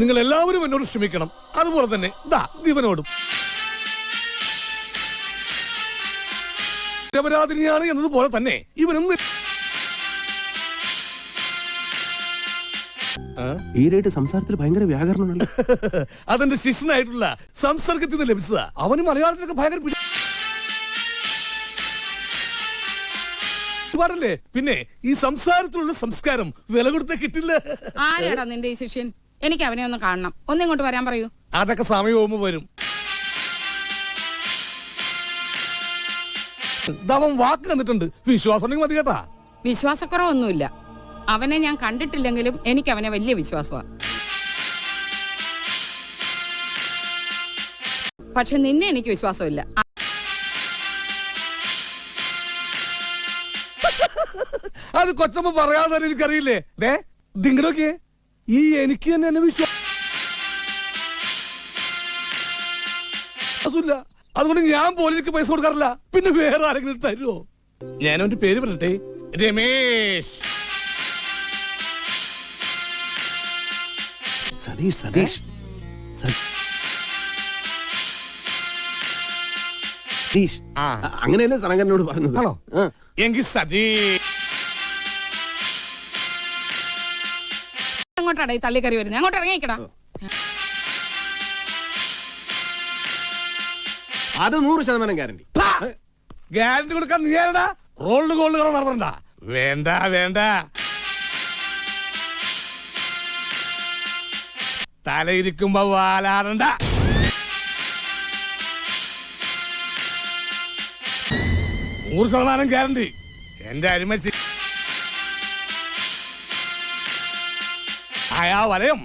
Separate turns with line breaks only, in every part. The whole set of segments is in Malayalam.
നിങ്ങൾ എല്ലാവരും എന്നോട് ക്ഷമിക്കണം. അതുപോലെ തന്നെ ഇവനോടും. നിരപരാധിനിയാണ് എന്നതുപോലെ തന്നെ ഇവനും
ഈരായിട്ട് സംസാരത്തിൽ ഭയങ്കര വ്യാകരണമല്ല.
അതെന്റെ ശിഷ്യനായിട്ടുള്ള സംസർഗത്തിൽ നിന്ന് ലഭിച്ചതാ. അവന് മലയാളത്തിലൊക്കെ ഭയങ്കര ല്ലേ. പിന്നെ ഈ സംസാരത്തിലുള്ള സംസ്കാരം വില കൊടുത്ത കിട്ടില്ല.
ആരാടാ നിന്റെ ഈ ശിഷ്യൻ? എനിക്ക് അവനെ ഒന്ന് കാണണം. ഒന്നിങ്ങോട്ട് വരാൻ പറയൂ.
അതൊക്കെ സമയമാകുമ്പോ വരും. അവൻ വാക്ക് തന്നിട്ടുണ്ട്. വിശ്വാസം മതി കേട്ടാ.
വിശ്വാസക്കുറവൊന്നുമില്ല. അവനെ ഞാൻ കണ്ടിട്ടില്ലെങ്കിലും എനിക്ക് അവനെ വലിയ വിശ്വാസമാണ്. പക്ഷെ നിന്നെ എനിക്ക് വിശ്വാസമില്ല.
അത് കൊച്ചമ്മ പറയാതെ എനിക്കറിയില്ലേ. ദിങ്ങടൊക്കെ ഈ എനിക്ക് തന്നെ എന്നെ വിശ്വാസമില്ല. അതുകൊണ്ട് ഞാൻ പോലും എനിക്ക് പൈസ കൊടുക്കാറില്ല. പിന്നെ വേറെ ആരെങ്കിലും തരുമോ? ഞാനവന്റെ പേര് പറയട്ടെ. രമേശ്.
സതീഷ് സതീഷ് സതീഷ് അങ്ങനെയല്ലേ സനകരനോട് പറഞ്ഞത്?
ആണോ? എങ്കിൽ സതീഷ്.
അങ്ങോട്ടാടാ ഈ തള്ളിക്കറി വരുന്നത്. അങ്ങോട്ട് ഇറങ്ങിക്കടാ.
അത് 100% ഗ്യാരണ്ടി.
ഗ്യാരണ്ടി കൊടുക്കാൻ നീ ആരടാ? റോളിന് ഗോൾഡ് കളർ നടത്തണ്ട. വേണ്ട വേണ്ട. തലയിരിക്കുമ്പോ വാലാറണ്ട. 100% ഗ്യാരണ്ടി. എന്റെ അരിമശി ആയാ വലയം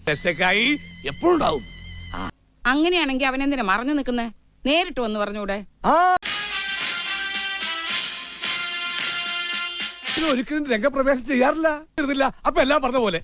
ശശക്കായി എപ്പോഴും ഉണ്ടാവും.
അങ്ങനെയാണെങ്കിൽ അവനെന്തിനാ മറഞ്ഞു നിൽക്കുന്നേ? നേരിട്ട് വന്ന് പറഞ്ഞൂടെ?
ഒരിക്കലും രംഗപ്രവേശം ചെയ്യാറില്ല. അപ്പൊ എല്ലാം പറഞ്ഞ പോലെ